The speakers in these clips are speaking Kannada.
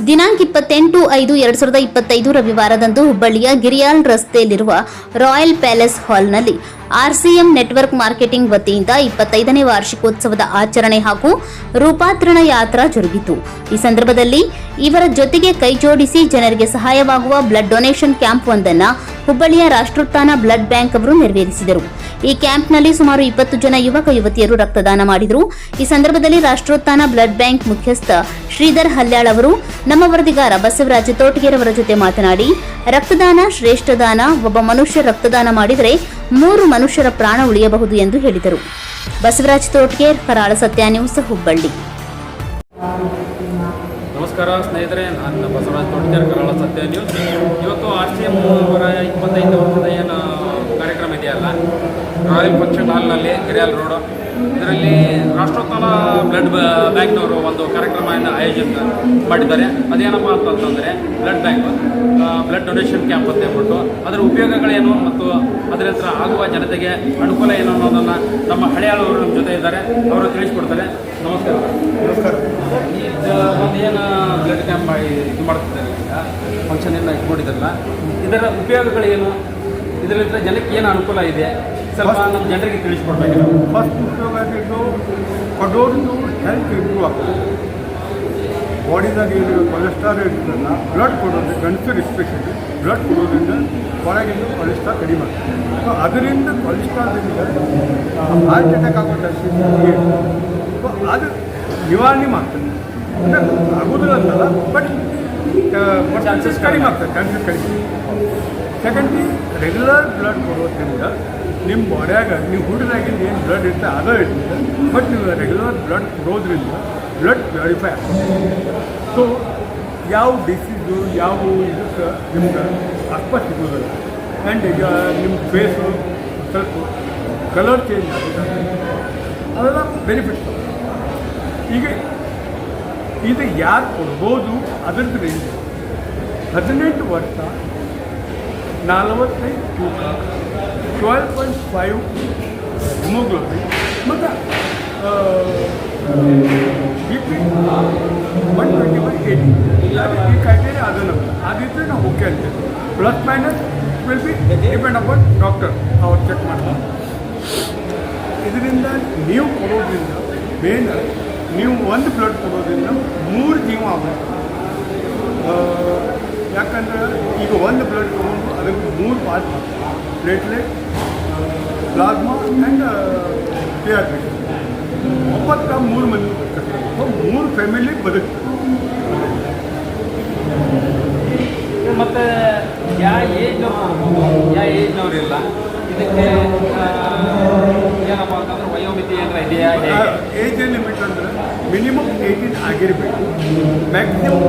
ದಿನಾಂಕ 28/5/2025 ರವಿವಾರದಂದು ಹುಬ್ಬಳ್ಳಿಯ ಗಿರಿಯಾಲ್ ರಸ್ತೆಯಲ್ಲಿರುವ ರಾಯಲ್ ಪ್ಯಾಲೇಸ್ ಹಾಲ್ನಲ್ಲಿ ಆರ್ಸಿಎಂ ನೆಟ್ವರ್ಕ್ ಮಾರ್ಕೆಟಿಂಗ್ ವತಿಯಿಂದ 25ನೇ ವಾರ್ಷಿಕೋತ್ಸವದ ಆಚರಣೆ ಹಾಗೂ ರೂಪಾಂತರಣ ಯಾತ್ರಾ ಜರುಗಿತು. ಈ ಸಂದರ್ಭದಲ್ಲಿ ಇವರ ಜೊತೆಗೆ ಕೈಜೋಡಿಸಿ ಜನರಿಗೆ ಸಹಾಯವಾಗುವ ಬ್ಲಡ್ ಡೊನೇಷನ್ ಕ್ಯಾಂಪ್ ಒಂದನ್ನು ಹುಬ್ಬಳ್ಳಿಯ ರಾಷ್ಟ್ರೋತ್ಥಾನ ಬ್ಲಡ್ ಬ್ಯಾಂಕ್ ಅವರು ನೆರವೇರಿಸಿದರು. ಈ ಕ್ಯಾಂಪ್ನಲ್ಲಿ ಸುಮಾರು 20 ಜನ ಯುವಕ ಯುವತಿಯರು ರಕ್ತದಾನ ಮಾಡಿದರು. ಈ ಸಂದರ್ಭದಲ್ಲಿ ರಾಷ್ಟ್ರೋತ್ಥಾನ ಬ್ಲಡ್ ಬ್ಯಾಂಕ್ ಮುಖ್ಯಸ್ಥ ಶ್ರೀಧರ್ ಹಲ್ಯಾಳ್ ಅವರು ನಮ್ಮ ವರದಿಗಾರ ಬಸವರಾಜ ತೋಟಗೇರವರ ಜೊತೆ ಮಾತನಾಡಿ, ರಕ್ತದಾನ ಶ್ರೇಷ್ಠ ದಾನ. ಒಬ್ಬ ಮನುಷ್ಯ ರಕ್ತದಾನ ಮಾಡಿದರೆ 3 ಮನುಷ್ಯರ ಪ್ರಾಣ ಉಳಿಯಬಹುದು ಎಂದು ಹೇಳಿದರು. ಬಸವರಾಜ ತೋಟಗೇರ್, ಕರಾಳ ಸತ್ಯ ನ್ಯೂಸ್, ಹುಬ್ಬಳ್ಳಿ. ನಮಸ್ಕಾರ ಸ್ನೇಹಿತರೆ, ನಾನು ಬಸವರಾಜ ತೋಟಗೇರ್, ಕರಾಳ ಸತ್ಯ ನ್ಯೂಸ್. ಇವತ್ತು RCM ಅವರ 25 ವರ್ಷದ ಏನು ಕಾರ್ಯಕ್ರಮ ಇದೆಯಲ್ಲ, ರಾಯಲ್ ಫಂಕ್ಷನ್ ಹಾಲ್ನಲ್ಲಿ ಗಿರಿಯಾಲ್ ರೋಡ್, ಇದರಲ್ಲಿ ರಾಷ್ಟ್ರೋತ್ಥಾನ ಬ್ಲಡ್ ಬ್ಯಾಂಕ್ನವರು ಒಂದು ಕಾರ್ಯಕ್ರಮವನ್ನು ಆಯೋಜನೆ ಮಾಡಿದ್ದಾರೆ. ಅದೇನಪ್ಪ ಅಂತಂದರೆ ಬ್ಲಡ್ ಡೊನೇಷನ್ ಕ್ಯಾಂಪ್ ಅಂತ ಹೇಳ್ಬಿಟ್ಟು ಅದರ ಉಪಯೋಗಗಳೇನು ಮತ್ತು ಅದರಿಂದ ಆಗುವ ಜನತೆಗೆ ಅನುಕೂಲ ಏನು ಅನ್ನೋದನ್ನು ನಮ್ಮ ಹಳೆಯಾಳವರು ನಮ್ಮ ಜೊತೆ ಇದ್ದಾರೆ, ಅವರು ತಿಳಿಸ್ಕೊಡ್ತಾರೆ. ನಮಸ್ಕಾರ. ನಮಸ್ಕಾರ. ಒಂದು ಏನು ಬ್ಲಡ್ ಕ್ಯಾಂಪ್ ಇದು ಮಾಡ್ತಿದ್ದಾರೆ, ಫಂಕ್ಷನ್ ಎಲ್ಲ ಇಟ್ಕೊಂಡಿದ್ದಾರಲ್ಲ, ಇದರ ಉಪಯೋಗಗಳೇನು, ಇದರಿಂದ ಜನಕ್ಕೆ ಏನು ಅನುಕೂಲ ಇದೆ ಸ್ವಲ್ಪ ನಮ್ಮ ಜನರಿಗೆ ತಿಳಿಸ್ಕೊಡ್ಬೇಕು. ಫಸ್ಟ್ ಉಪಯೋಗ ಆಗಿದ್ದು ಕೊಡೋದು ಹೆಲ್ತ್ ಇಂಪ್ರೂವ್ ಆಗ್ತದೆ. ಬಾಡಿದಾಗ ಏನು ಕೊಲೆಸ್ಟ್ರಾಲ್ ಇರ್ತದಲ್ಲ, ಬ್ಲಡ್ ಕೊಡೋದು ಗಂಡಸರು ಎಸ್ಪೆಷಲಿ ಬ್ಲಡ್ ಕೊಡೋದ್ರಿಂದ ಹೊರಗಿಂದ ಕೊಲೆಸ್ಟ್ರಾಲ್ ಕಡಿಮೆ ಆಗ್ತದೆ. ಸೊ ಅದರಿಂದ ಕೊಲೆಸ್ಟ್ರಾಲ್ದಿಂದ ಹಾರ್ಟ್ ಅಟ್ಯಾಕ್ ಆಗೋ ಸೊ ಅದು ನಿವಾರಣೆ ಮಾಡ್ತದೆ. ಅಂದರೆ ಆಗೋದಿಲ್ಲ ಅಂತಲ್ಲ, ಬಟ್ ಚಾನ್ಸಸ್ ಕಡಿಮೆ ಆಗ್ತದೆ, ಚಾನ್ಸಸ್ ಕಡಿಮೆ. ಸೆಕೆಂಡ್ಲಿ ರೆಗ್ಯುಲರ್ ಬ್ಲಡ್ ಕೊಡೋದ್ರಿಂದ ನಿಮ್ಮ ಬಾಡ್ಯಾಗ ನೀವು ಹುಡುಗಾಗಿಂದ ಏನು ಬ್ಲಡ್ ಇರ್ತದೆ ಅದೇ ಇರ್ತದೆ, ಬಟ್ ನೀವು ರೆಗ್ಯುಲರ್ ಬ್ಲಡ್ ಕೊಡೋದ್ರಿಂದ ಬ್ಲಡ್ ಪ್ಯೂರಿಫೈ ಆಗ್ತದೆ. ಸೊ ಯಾವ ಡಿಸೀಸು ಯಾವ ಇದಕ್ಕೆ ನಿಮ್ಗೆ ಅಸ್ಪ ಸಿಗೋದಿಲ್ಲ. ಆ್ಯಂಡ್ ಈಗ ನಿಮ್ಮ ಫೇಸು ಸ್ವಲ್ಪ ಕಲರ್ ಚೇಂಜ್ ಆಗುತ್ತೆ, ಅದೆಲ್ಲ ಬೆನಿಫಿಟ್ಸ್. ಈಗ ಇದು ಯಾರು ಕೊಡ್ಬೋದು ಅದರದ್ದು ರೇಂಜ್ 18 ವರ್ಷ, 45 ತೂಕ, 12.5 ಹಿಮೋಗ್ಲೋಬಿನ್ ಮತ್ತು BP 120/80. ಈ ಕ್ರೈಟೇರಿಯಾ ಅದು ನಮಗೆ ಅದಿದ್ದರೆ ನಾವು ಓಕೆ ಅಂತೇವೆ. Plus minus will be depend upon doctor, ಅವ್ರು ಚೆಕ್ ಮಾಡ್ತಾರೆ. ಇದರಿಂದ ನೀವು ಕೊಡೋದ್ರಿಂದ ಮೇನ್ ನೀವು ಒಂದು ಬ್ಲಡ್ ಕೊಡೋದ್ರಿಂದ 3 ಜೀವ ಆಗುತ್ತೆ. ಯಾಕಂದ್ರೆ ಈಗ ಒಂದು ಬ್ಲಡ್ ಕೊಡೋದು ಅದಕ್ಕೆ 3 ಪಾರ್ಟ್ ಮಾಡ್ತಾರೆ: ಪ್ಲೇಟ್ಲೆಟ್, ಪ್ಲಾಸ್ಮಾ ಆ್ಯಂಡ್ PRP. 3 ಮಂದಿ ಬದುಕ್ತಾರೆ. 3 ಫ್ಯಾಮಿಲಿ ಬದುಕ್ತಾರೆ. ಮತ್ತು ಯಾವ ಏಜ್ನವ್ರು ಕೊಡ್ಬೋದು, ಯಾವ ಏಜ್ನವ್ರಿಲ್ಲ, ಇದಕ್ಕೆ ಏನಪ್ಪ ಅಂತಂದ್ರೆ ವಯೋಮಿತಿ ಏನಾರ ಇದೆಯಾ? ಏಜ್ ಲಿಮಿಟ್ ಅಂದರೆ ಮಿನಿಮಮ್ 18 ಆಗಿರಬೇಕು, ಮ್ಯಾಕ್ಸಿಮಮ್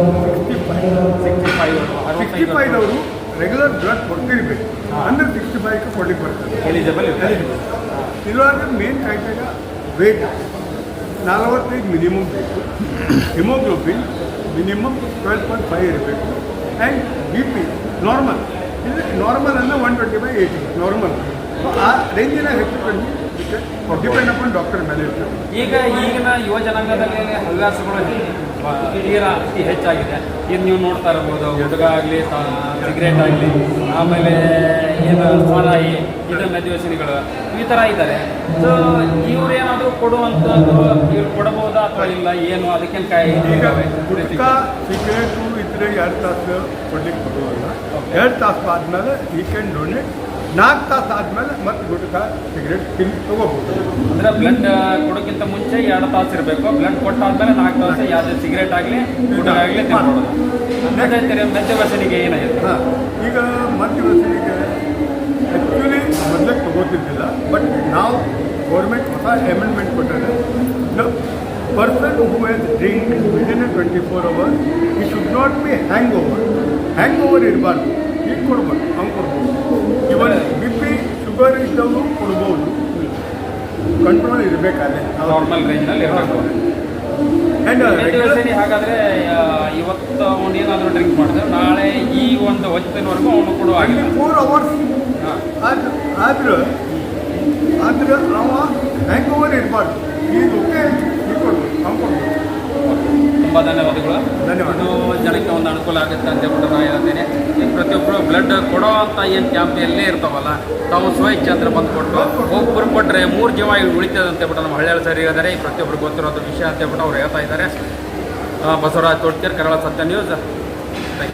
65 ಅವರು ರೆಗ್ಯುಲರ್ ಬ್ಲಡ್ ಕೊಡ್ತಿರ್ಬೇಕು. ಅಂದರೆ 65ಕ್ಕೆ ಕೊಡ್ಲಿಕ್ಕೆ ಬರ್ತದೆ, ಎಲಿಜಿಬಲ್. ಇಲ್ಲಾಂದರೆ ಮೇನ್ ಕ್ರೈಟೇರಿಯಾ ವೇಟ್ 45 ಮಿನಿಮಮ್ ಬೇಕು, ಹಿಮೋಗ್ಲೋಬಿನ್ ಮಿನಿಮಮ್ 12.5 ಇರಬೇಕು, ಆ್ಯಂಡ್ BP ನಾರ್ಮಲ್. ಇಲ್ಲಿ ನಾರ್ಮಲ್ ಅಂದರೆ 120/80 ನಾರ್ಮಲ್. ಆ ರೇಂಜಿನ ಹೆಚ್ಚು ಕಡಿಮೆ ಡಿಪೆಂಡ್ ಅಪಾನ್ ಡಾಕ್ಟರ್ ಮೇಲೆ ಇರ್ತದೆ. ಈಗಿನ ಯುವ ಜನಾಂಗದಲ್ಲಿ ಹವ್ಯಾಸಗಳು ತೀರಾ ಅತಿ ಹೆಚ್ಚಾಗಿದೆ. ಇದು ನೀವು ನೋಡ್ತಾ ಇರ್ಬೋದು, ಹುಡುಗ ಆಗಲಿ, ಸಿಗರೇಟ್ ಆಗಲಿ, ಆಮೇಲೆ ಏನು ಸಾರಾಯಿ, ಇದರ ಮೆದ್ಯವ್ಯಸನಿಗಳು ಈ ಥರ ಇದ್ದಾರೆ. ಸೊ ಇವ್ರೇನಾದರೂ ಕೊಡುವಂಥದ್ದು ಇವ್ರು ಕೊಡಬಹುದಾ ಅಥವಾ ಇಲ್ಲ, ಏನು ಅದಕ್ಕೇನು ಗುಟ್ಕಾ ಸಿಗರೇಟು ಇದ್ರೆ 2 ತಾಸು ಕೊಡ್ಲಿಕ್ಕೆ ಕೊಡುವಲ್ಲ. 2 ತಾಸು ಆದಮೇಲೆ ಈ ಕ್ಯಾನ್ ಡೊನೇಟ್. 4 ತಾಸು ಆದಮೇಲೆ ಮತ್ತೆ ಗುಟ್ಕಾ ಸಿಗರೇಟ್ ತೊಗೋಬೋದು. ಅಂದರೆ ಬ್ಲಡ್ ಕೊಡೋಕ್ಕಿಂತ ಮುಂಚೆ 2 ತಾಸು ಇರಬೇಕು, ಬ್ಲಡ್ ಕೊಟ್ಟಾದ್ಮೇಲೆ 4 ತಾಸು ಯಾವುದೇ ಸಿಗರೇಟ್ ಆಗಲಿ ಗುಟ್ಕಾ ಆಗಲಿ ತಿನ್ಬೋದು. ಮದ್ಯವ್ಯಸನಿಗೆ ಏನಾಗಿದೆ? ಈಗ ಮದ್ಯವ್ಯಸನಿಗೆ ಆ್ಯಕ್ಚುಲಿ ಮೊದಲೇ ತೊಗೋತಿದ್ದಿಲ್ಲ, ಬಟ್ ನಾವು ಗೌರ್ಮೆಂಟ್ ಹೊಸ ಅಮೆಂಡ್ಮೆಂಟ್ ಕೊಟ್ಟರೆ the person who has drink within 24 hours ಈ should not be hang over ಇರಬಾರ್ದು. ಈಗ ಕೊಡ್ಬಾರ್ದು, ಅವ್ನು ಕೊಡ್ಬೋದು. ಇವನ್ BP ಶುಗರ್ ಇದ್ದವರು ಕೊಡ್ಬೋದು, ಕಂಟ್ರೋಲ್ ಇರಬೇಕಾದ್ರೆ ನಾರ್ಮಲ್ ರೇಂಜ್ನಲ್ಲಿ ಇರಬೇಕು. ಮದ್ಯವ್ಯಸನಿ ಹಾಗಾದರೆ ಇವತ್ತು ಅವನು ಏನಾದರೂ ಡ್ರಿಂಕ್ ಮಾಡಿದ್ರೆ ನಾಳೆ ಈ ಒಂದು ಹೊತ್ತಿನವರೆಗೂ ಅವನು ಕೊಡುವ 24 hours ಆದ್ರೆ ಅವ ಹ್ಯಾಂಗ್ ಓವರ್ ಇರಬಾರ್ದು. ಈಗ ಓಕೆ, ಈಗ ಕೊಡ್ಬೋದು, ಅವ್ನು ಕೊಡ್ಬೋದು. ತುಂಬ ಧನ್ಯವಾದಗಳು. ಧನ್ಯವಾದ. ಇದು ಜನಕ್ಕೆ ಒಂದು ಅನುಕೂಲ ಆಗುತ್ತೆ ಅಂತ ಹೇಳ್ಬಿಟ್ಟು ನಾನು ಹೇಳ್ತೇನೆ. ಈಗ ಪ್ರತಿಯೊಬ್ಬರು ಬ್ಲಡ್ ಕೊಡೋ ಅಂತ ಏನು ಕ್ಯಾಂಪ್ ಎಲ್ಲೇ ಇರ್ತಾವಲ್ಲ, ತಾವು ಸ್ವಇಚ್ಛೆ ಹತ್ರ ಬಂದು ಕೊಟ್ಟು ಒಬ್ಬರು ಕೊಟ್ಟರೆ 3 ಜೀವ ಉಳಿತದೆ ಅಂತ ಹೇಳ್ಬಿಟ್ಟು ನಮ್ಮ ಹಳ್ಳಿಯಲ್ಲಿ ಸರಿ ಹೇಳಿದ್ದಾರೆ. ಈ ಪ್ರತಿಯೊಬ್ಬರು ಗೊತ್ತಿರೋದು ವಿಷಯ ಅಂತ ಹೇಳ್ಬಿಟ್ಟು ಅವ್ರು ಹೇಳ್ತಾ ಇದ್ದಾರೆ. ಬಸವರಾಜ್ ತೋಟ್ಕೇರ್, ಕರಾಳ ಸತ್ಯ ನ್ಯೂಸ್.